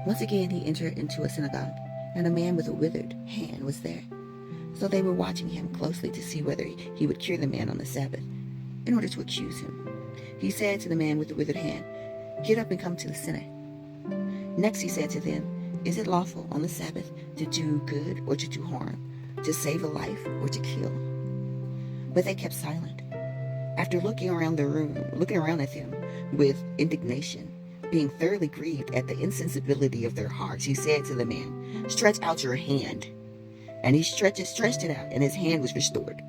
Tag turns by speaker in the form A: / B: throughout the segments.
A: Once again he entered into a synagogue, and a man with a withered hand was there. So they were watching him closely to see whether he would cure the man on the Sabbath, in order to accuse him. He said to the man with the withered hand, "Get up and come to the synod." Next he said to them, "Is it lawful on the Sabbath to do good or to do harm, to save a life or to kill?" But they kept silent. After looking around at them with indignation, being thoroughly grieved at the insensibility of their hearts, he said to the man, "Stretch out your hand." And he stretched it out, and his hand was restored.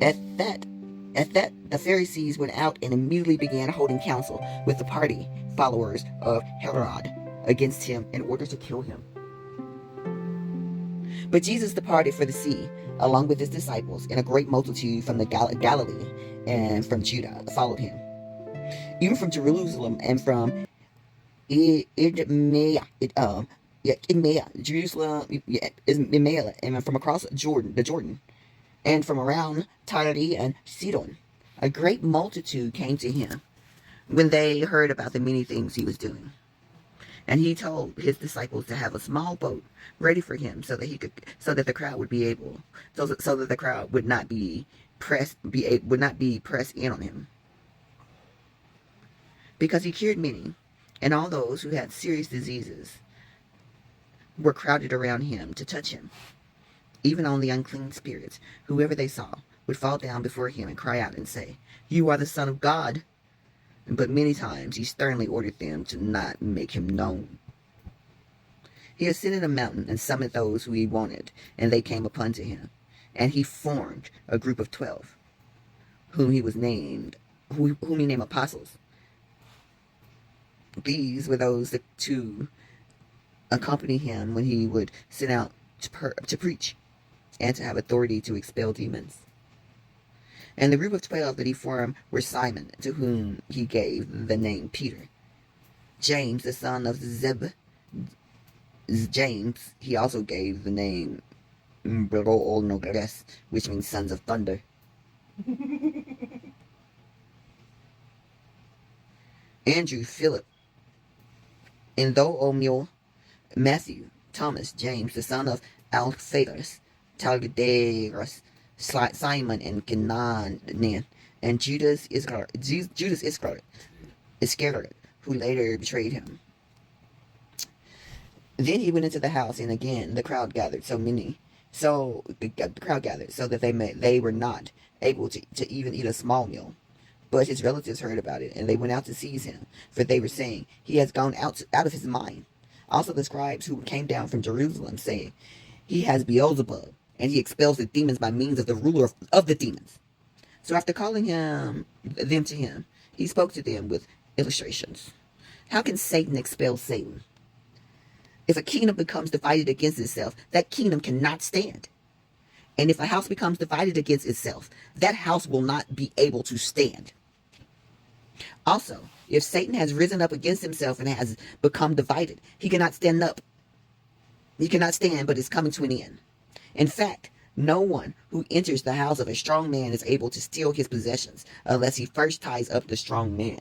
A: At that, the Pharisees went out and immediately began holding counsel with the party followers of Herod against him in order to kill him. But Jesus departed for the sea, along with his disciples, and a great multitude from the Galilee and from Judah followed him. Even from Jerusalem and from Idumea, Jerusalem, Idumea, and from across the Jordan, and from around Tyre and Sidon, a great multitude came to him when they heard about the many things he was doing. And he told his disciples to have a small boat ready for him, so that the crowd would not be pressed in on him, because he cured many, and all those who had serious diseases were crowded around him to touch him. Even on the unclean spirits, whoever they saw would fall down before him and cry out and say, "You are the Son of God." But many times he sternly ordered them to not make him known. He ascended a mountain and summoned those who he wanted, and they came upon to him. And he formed a group of 12, whom he named apostles. These were those to accompany him when he would send out to preach, and to have authority to expel demons. And the group of 12 that he formed were Simon, to whom he gave the name Peter; James, the son of James, he also gave the name which means sons of thunder; Andrew, Philip, and Bartholomew, Matthew, Thomas, James, the son of Alphaeus, Thaddeus, Simon and Canaan, and Judas Iscariot, who later betrayed him. Then he went into the house, and again the crowd gathered so that they were not able to even eat a small meal. But his relatives heard about it, and they went out to seize him, for they were saying, "He has gone out of his mind." Also the scribes who came down from Jerusalem, saying, "He has Beelzebub, and he expels the demons by means of the ruler of the demons." So after calling them to him, he spoke to them with illustrations. How can Satan expel Satan? If a kingdom becomes divided against itself, that kingdom cannot stand. And if a house becomes divided against itself, that house will not be able to stand. Also, if Satan has risen up against himself and has become divided, he cannot stand up. He cannot stand, but is coming to an end. In fact, no one who enters the house of a strong man is able to steal his possessions unless he first ties up the strong man.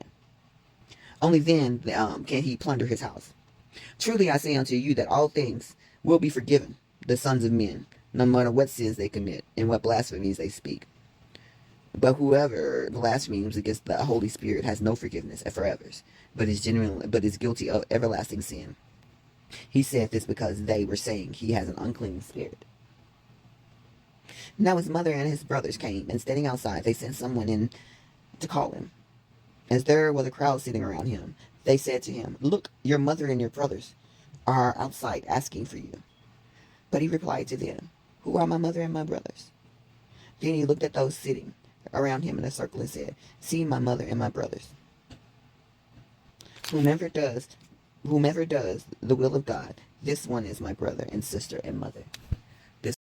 A: Only then can he plunder his house. Truly I say unto you that all things will be forgiven the sons of men, no matter what sins they commit and what blasphemies they speak. But whoever blasphemes against the Holy Spirit has no forgiveness forever, but is guilty of everlasting sin. He said this because they were saying he has an unclean spirit. Now his mother and his brothers came, and standing outside, they sent someone in to call him. As there was a crowd sitting around him, they said to him, "Look, your mother and your brothers are outside asking for you." But he replied to them, "Who are my mother and my brothers?" Then he looked at those sitting around him in a circle and said, "See my mother and my brothers. Whomever does the will of God, this one is my brother and sister and mother."